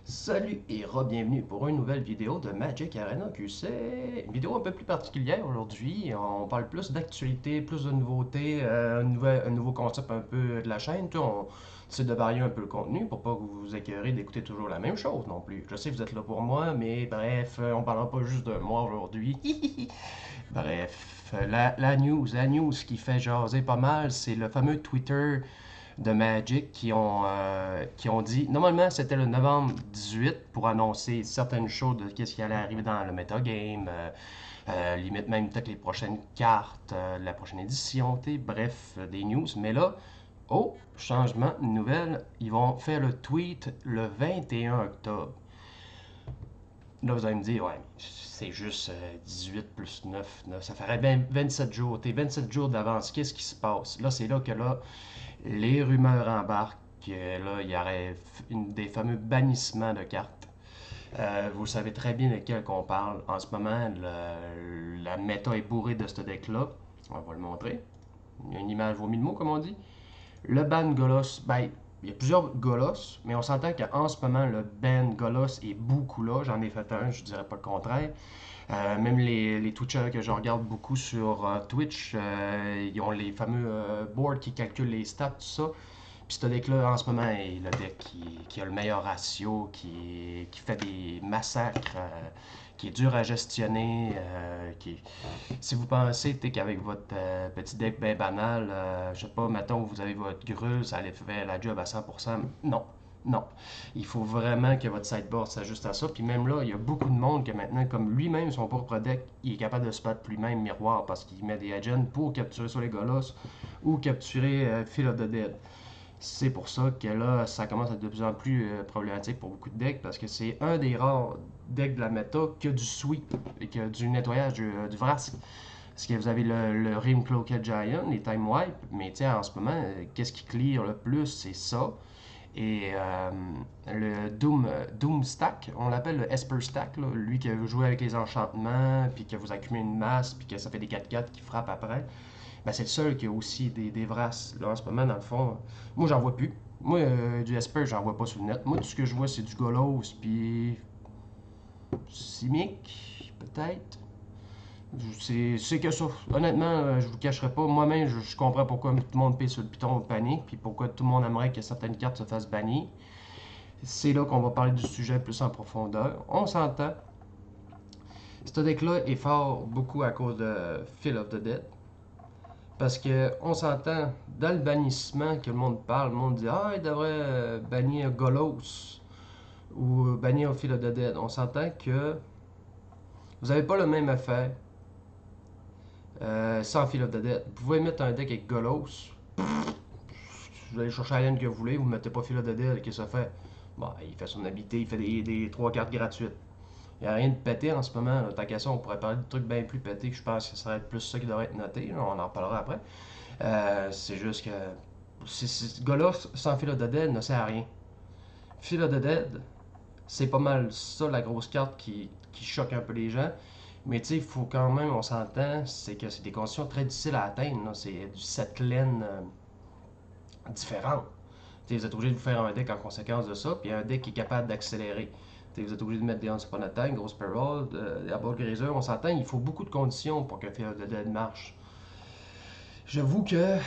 Salut et re-bienvenue pour une nouvelle vidéo de Magic Arena QC. Une vidéo un peu plus particulière aujourd'hui. On parle plus d'actualité, plus de nouveautés, un nouveau concept un peu de la chaîne. On essaie de varier un peu le contenu pour pas que vous vous écœurez d'écouter toujours la même chose non plus. Je sais que vous êtes là pour moi, mais bref, on parlera pas juste de moi aujourd'hui. Bref, la news qui fait jaser pas mal, c'est le fameux Twitter de Magic qui ont dit, normalement c'était le novembre 18 pour annoncer certaines choses de qu'est-ce qui allait arriver dans le metagame, limite même peut-être les prochaines cartes, la prochaine édition, bref, des news. Mais là, oh, changement, nouvelle, ils vont faire le tweet le 21 octobre. Là, vous allez me dire, ouais, c'est juste 18 plus 9, ça ferait bien 27 jours. T'es 27 jours d'avance, qu'est-ce qui se passe? Là, c'est là que là, les rumeurs embarquent. Là, il y aurait des fameux bannissements de cartes. Vous savez très bien de quel qu'on parle. En ce moment, la méta est bourrée de ce deck-là. On va le montrer. Il y a une image vaut mille mots, comme on dit. Le ban Golos, ben, il y a plusieurs Golos, mais on s'entend qu'en ce moment, le ban Golos est beaucoup là. J'en ai fait un, je dirais pas le contraire. Même les Twitchers que je regarde beaucoup sur Twitch, ils ont les fameux boards qui calculent les stats, tout ça. Puis ce deck-là, en ce moment, est le deck qui a le meilleur ratio, qui fait des massacres, qui est dur à gestionner. Si vous pensez qu'avec votre petit deck bien banal, je sais pas, mettons, vous avez votre grue, ça allait faire la job à 100%. Non, non. Il faut vraiment que votre sideboard s'ajuste à ça. Puis même là, il y a beaucoup de monde que maintenant, comme lui-même, son propre deck, il est capable de se battre lui-même miroir parce qu'il met des agents pour capturer sur les Golos ou capturer Field of the Dead. C'est pour ça que là, ça commence à être de plus en plus problématique pour beaucoup de decks parce que c'est un des rares decks de la méta qui a du sweep et qui a du nettoyage du Vrask. Parce que vous avez le Rim Cloaked Giant, les Time Wipe, mais en ce moment, qu'est-ce qui clear le plus, c'est ça. Et le Doom Stack, on l'appelle le Esper Stack, là, lui qui a joué avec les enchantements, puis que vous accumulez une masse, puis que ça fait des 4-4 qui frappent après. Ben, c'est le seul qui a aussi des Vras. Là, en ce moment, dans le fond, moi, j'en vois plus. Moi, du Esper, j'en vois pas sur le net. Moi, tout ce que je vois, c'est du Golos, puis Simic, peut-être. C'est que ça. Honnêtement, je vous cacherai pas. Moi-même, je comprends pourquoi tout le monde paie sur le piton panique, puis pourquoi tout le monde aimerait que certaines cartes se fassent bannir. C'est là qu'on va parler du sujet plus en profondeur. On s'entend. Ce deck-là est fort beaucoup à cause de Field of the Dead. Parce que on s'entend, dans le bannissement que le monde parle, le monde dit ah, il devrait bannir Golos ou bannir Field of the Dead. On s'entend que vous n'avez pas le même effet sans Field of the Dead. Vous pouvez mettre un deck avec Golos, vous allez chercher la laine que vous voulez, vous ne mettez pas Field of the Dead, qu'est-ce que ça fait? Bon, il fait son habité, il fait des 3 cartes gratuites. Il n'y a rien de pété en ce moment. Tant qu'à ça, on pourrait parler de trucs bien plus pétés que je pense que ça serait plus ça qui devrait être noté. On en reparlera après. C'est juste que ce gars-là, sans Phil of the Dead, ne sert à rien. Phil of the Dead, c'est pas mal ça, la grosse carte qui choque un peu les gens. Mais tu sais, il faut quand même, on s'entend, c'est que c'est des conditions très difficiles à atteindre. C'est du set lane différent. T'sais, vous êtes obligé de vous faire un deck en conséquence de ça, puis un deck qui est capable d'accélérer. Vous êtes obligé de mettre des Once Upon a Time, Grosse Peril, des Abort Grazer, on s'entend, il faut beaucoup de conditions pour que Fear of the Dead marche. J'avoue que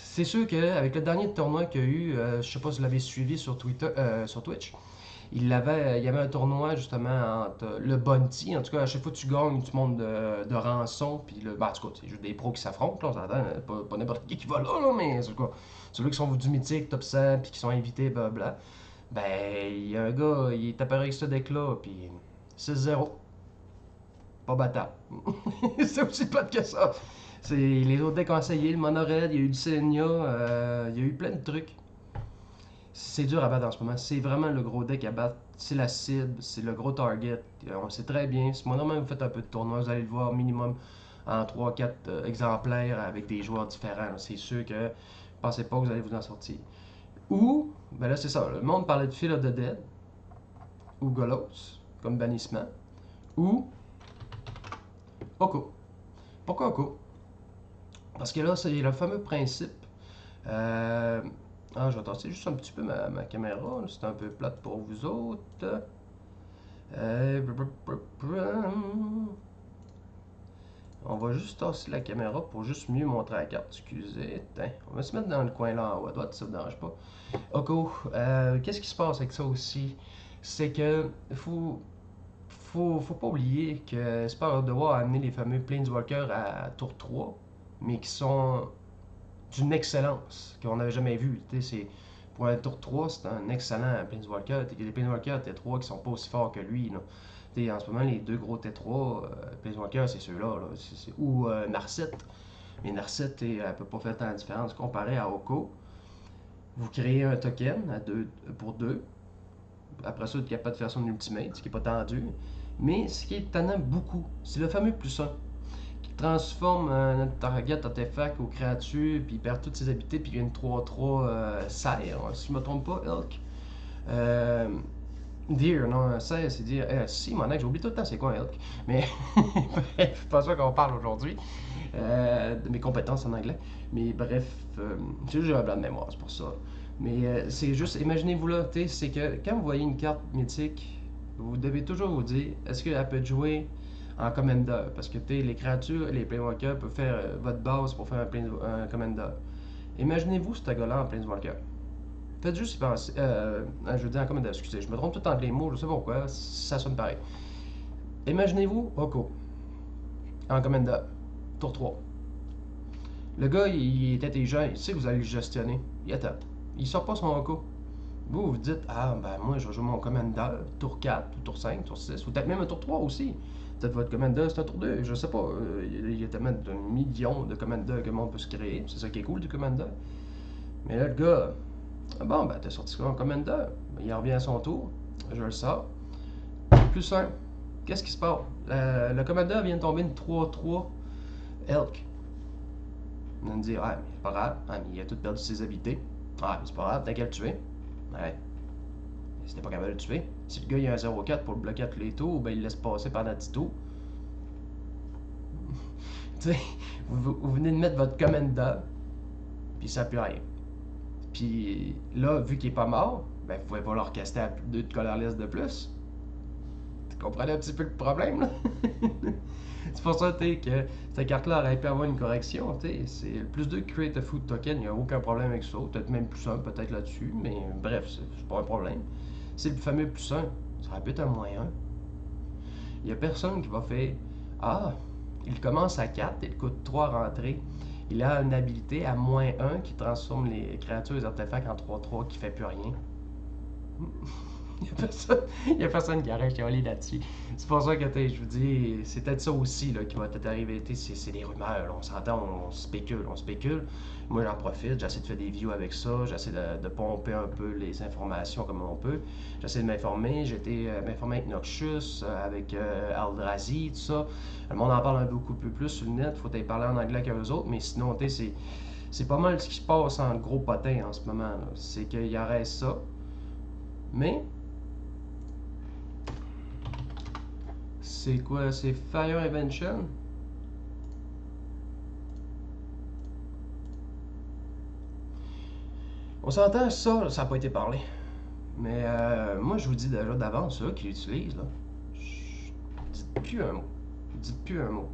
c'est sûr qu'avec le dernier tournoi qu'il y a eu, je sais pas si vous l'avez suivi sur Twitter, sur Twitch, il y avait un tournoi justement entre le Bounty, en tout cas à chaque fois que tu gagnes, tu montes de rançon, puis le, en tout cas, c'est juste des pros qui s'affrontent, là, on s'entend, pas n'importe qui va là, mais c'est quoi, ceux qui sont du mythique, top 100, puis qui sont invités, blablabla. Ben, il y a un gars, il est apparu avec ce deck-là, puis 6-0. Pas battable. C'est aussi plate que ça. C'est les autres decks ont essayé, le Monored, il y a eu du Selenia, il y a eu plein de trucs. C'est dur à battre en ce moment. C'est vraiment le gros deck à battre. C'est la cible, c'est le gros target. On sait très bien. Si moi, normalement, vous faites un peu de tournoi, vous allez le voir minimum en 3-4 exemplaires avec des joueurs différents. C'est sûr que pensez pas que vous allez vous en sortir. Ou, ben là, c'est ça. Le monde parlait de Field of the Dead ou Golos comme bannissement. Ou Oko. Pourquoi Oko? Parce que là, c'est le fameux principe. Euh, Ah, je vais tasser juste un petit peu ma caméra. C'est un peu plate pour vous autres. Euh, On va juste tasser la caméra pour juste mieux montrer la carte. Excusez. Tiens, on va se mettre dans le coin là en haut à droite, ça ne dérange pas. Ok, qu'est-ce qui se passe avec ça aussi? C'est que faut pas oublier que Sport of the War a amené les fameux Planeswalkers à tour 3, mais qui sont d'une excellence qu'on n'avait jamais vue. Pour un tour 3, c'est un excellent Planeswalker. Les Planeswalkers T3 qui sont pas aussi forts que lui. Là. En ce moment, les deux gros T3, Planeswalker, c'est ceux-là. Là. Ou Narset. Mais Narset, elle ne peut pas faire tant de différence comparé à Oko. Vous créez un token pour 2. Après ça, vous êtes capable de faire son ultimate, ce qui n'est pas tendu. Mais ce qui est tannant beaucoup, c'est le fameux plus 1 qui transforme notre target artefact aux créatures, puis il perd toutes ses habiletés, puis il y a une 3-3 serre, si je ne me trompe pas, Elk. Euh, Deer, non, serre, c'est dire. Si, mon j'ai oublié tout le temps c'est quoi un Elk. Mais bref, c'est pas ça qu'on parle aujourd'hui. De mes compétences en anglais. Mais bref, j'ai juste un blanc de mémoire, c'est pour ça. Mais c'est juste, imaginez-vous là, c'est que quand vous voyez une carte mythique, vous devez toujours vous dire, est-ce qu'elle peut jouer en commander? Parce que les créatures, les planeswalkers peuvent faire votre base pour faire un commander. Imaginez-vous ce gars-là en planeswalker. Faites juste y penser, je veux dire en commander, excusez, je me trompe tout le temps les mots, je sais pas pourquoi, ça sonne pareil. Imaginez-vous Oko en commander, tour 3. Le gars, il est intelligent, il sait que vous allez le gestionner. Il attend. Il sort pas son Oko. Vous dites, ah, ben moi, je vais jouer mon commander, tour 4, ou tour 5, tour 6, ou peut-être même un tour 3 aussi. Peut-être votre commander, c'est un tour 2, je sais pas. Il y a tellement de millions de commanders que le monde peut se créer. C'est ça qui est cool du commander. Mais là, le gars, ah bon, ben t'as sorti son commander. Il revient à son tour. Je le sors. Plus 1. Qu'est-ce qui se passe? Le commander vient de tomber une 3-3 Elk. On va me dire, ouais, mais c'est pas grave, mais il a tout perdu ses habiletés. Ouais, mais c'est pas grave, t'as qu'à le tuer. Ouais. Si t'es pas capable de le tuer, si le gars il a un 0-4 pour le bloquer à tous les tours, ben il laisse passer pendant 10 tours. Tu sais, vous venez de mettre votre commander, puis ça pue rien. Puis là, vu qu'il est pas mort, ben vous pouvez pas leur caster à 2 de colorless de plus. Tu comprenez un petit peu le problème, là? C'est pour ça que cette carte-là aurait pu avoir une correction. C'est le plus 2 create a food token, il n'y a aucun problème avec ça. Peut-être même plus 1 peut-être là-dessus, mais bref, c'est pas un problème. C'est le fameux plus 1. Ça aurait pu être un moins 1. Il n'y a personne qui va faire ah, il commence à 4, il coûte 3 rentrées. Il a une habilité à moins 1 qui transforme les créatures et les artefacts en 3-3 qui fait plus rien. Il n'y a personne qui arrête chialer là-dessus. C'est pour ça que je vous dis, c'est peut-être ça aussi là, qui va peut-être arriver. C'est des rumeurs, là. On s'entend, on spécule. Moi, j'en profite, j'essaie de faire des views avec ça, j'essaie de pomper un peu les informations comme on peut. J'essaie de m'informer. J'ai été m'informer avec Noxus, avec Aldrazi, tout ça. Le monde en parle un beaucoup plus sur le net. Faut aller parler en anglais qu'eux autres, mais sinon, c'est pas mal ce qui se passe en gros potin en ce moment. C'est qu'il y aurait ça. Mais c'est quoi? C'est Fire Invention? On s'entend, ça n'a pas été parlé. Mais moi, je vous dis déjà d'avance, ceux qui l'utilisent, là, dites plus un mot. Dites plus un mot.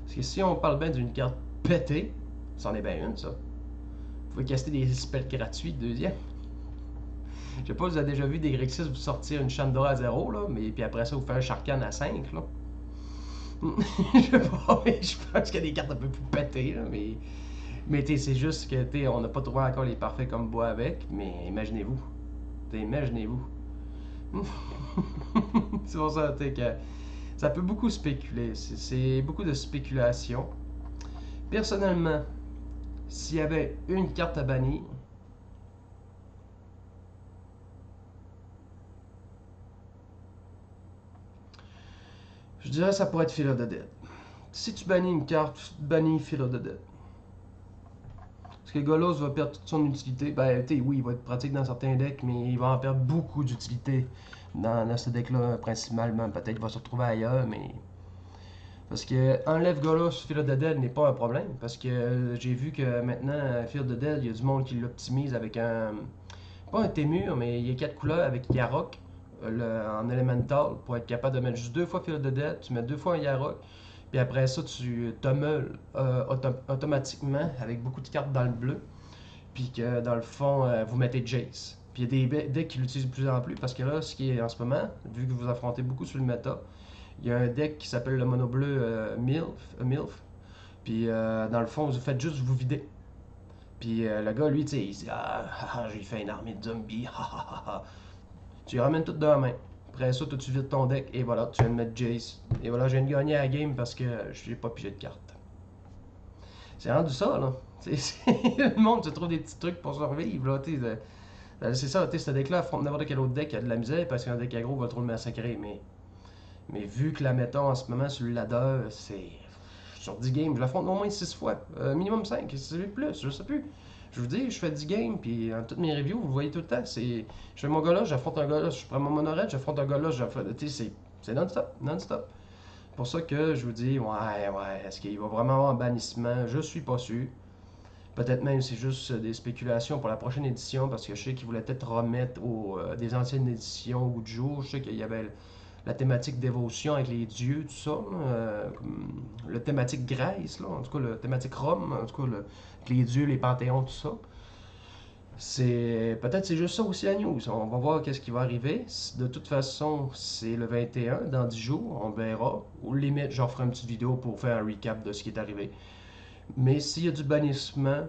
Parce que si on parle bien d'une carte pétée, c'en est bien une, ça. Vous pouvez caster des spells gratuits, deuxième. Je sais pas, vous avez déjà vu des Grixis vous sortir une Chandra à 0, là, mais puis après ça, vous faire un Sharkan à 5, là. Je sais pas, mais je pense qu'il y a des cartes un peu plus pétées, là, mais c'est juste que, on n'a pas trouvé encore les parfaits comme bois avec, mais imaginez-vous. Imaginez-vous. C'est pour ça, que ça peut beaucoup spéculer. C'est beaucoup de spéculation. Personnellement, s'il y avait une carte à bannir, je dirais que ça pourrait être Feel of the Dead. Si tu bannis une carte, tu bannis Feel of the Dead. Parce que Golos va perdre toute son utilité. Ben, oui, il va être pratique dans certains decks, mais il va en perdre beaucoup d'utilité dans ce deck-là, principalement. Peut-être qu'il va se retrouver ailleurs, mais Parce que enlève Golos, Field of the Dead n'est pas un problème. Parce que j'ai vu que maintenant, Field of the Dead, il y a du monde qui l'optimise avec un. Pas un Témur, mais il y a 4 couleurs avec Yarok en Elemental pour être capable de mettre juste 2 fois Field of the Dead. Tu mets 2 fois un Yarok. Puis après ça, tu tumeules automatiquement avec beaucoup de cartes dans le bleu. Puis que dans le fond, vous mettez Jace. Puis il y a des decks qui l'utilisent de plus en plus parce que là, ce qui est en ce moment, vu que vous affrontez beaucoup sur le méta, il y a un deck qui s'appelle le mono bleu MILF. Puis dans le fond, vous faites juste vous vider. Puis le gars, lui, tu sais, il dit j'ai fait une armée de zombies, Tu les ramènes toutes de la main. Après ça, toi, tu vides ton deck et voilà, tu viens de mettre Jace. Et voilà, je viens de gagner la game parce que je n'ai pas pigé de cartes. C'est rendu ça, là. Le monde se trouve des petits trucs pour survivre, là. C'est ça, ce deck-là affronte n'importe quel autre deck qui a de la misère parce qu'un deck aggro va trop le massacrer. Mais vu que la mettons en ce moment sur le ladder, c'est. Sur 10 games, je l'affronte au moins 6 fois. Minimum 5, c'est plus, je sais plus. Je vous dis, je fais 10 games, puis dans toutes mes reviews, vous le voyez tout le temps. Je fais mon gars là, j'affronte un gars là, je prends mon monorette, j'affronte un gars là, c'est non-stop, non-stop. C'est pour ça que je vous dis, ouais, est-ce qu'il va vraiment avoir un bannissement? Je suis pas sûr. Peut-être même c'est juste des spéculations pour la prochaine édition, parce que je sais qu'ils voulaient peut-être remettre des anciennes éditions au goût du jour. Je sais qu'il y avait la thématique dévotion avec les dieux, tout ça. Le thématique Grèce, là, en tout cas, le thématique Rome, en tout cas, avec les dieux, les panthéons, tout ça. Peut-être c'est juste ça aussi la news. On va voir qu'est-ce qui va arriver. De toute façon, c'est le 21, dans 10 jours, on verra. Ou limite, j'en ferai une petite vidéo pour faire un recap de ce qui est arrivé. Mais s'il y a du bannissement,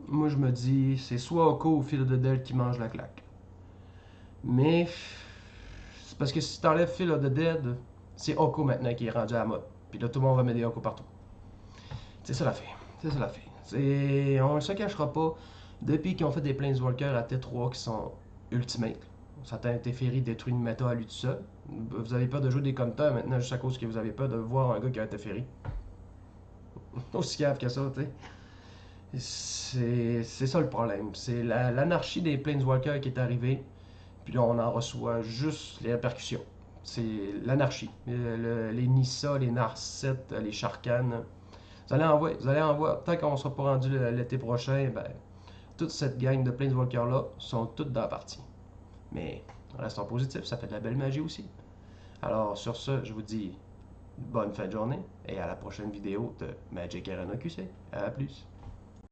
moi je me dis, c'est soit Oko ou Phil of the Dead qui mange la claque. Mais c'est parce que si tu enlèves Phil of the Dead, c'est Oko maintenant qui est rendu à la mode. Puis là, tout le monde va mettre des Oko partout. C'est ça la fait. C'est ça la fait. On ne se cachera pas. Depuis qu'ils ont fait des Planeswalkers à T3 qui sont ultimate, ça t'a interféré détruit une méta à lui tout seul. Vous avez peur de jouer des compteurs maintenant juste à cause que vous avez peur de voir un gars qui a interféré. Aussi grave que ça, tu sais. C'est ça le problème. C'est l'anarchie des Planeswalkers qui est arrivée. Puis là, on en reçoit juste les répercussions. C'est l'anarchie. Les Nissa, les Narset, les Sharkan. Vous allez en voir. Tant qu'on ne sera pas rendu l'été prochain, ben, toute cette gang de Planeswalkers-là sont toutes dans la partie. Mais restons positifs, ça fait de la belle magie aussi. Alors, sur ce, je vous dis bonne fin de journée et à la prochaine vidéo de Magic Arena QC. À plus.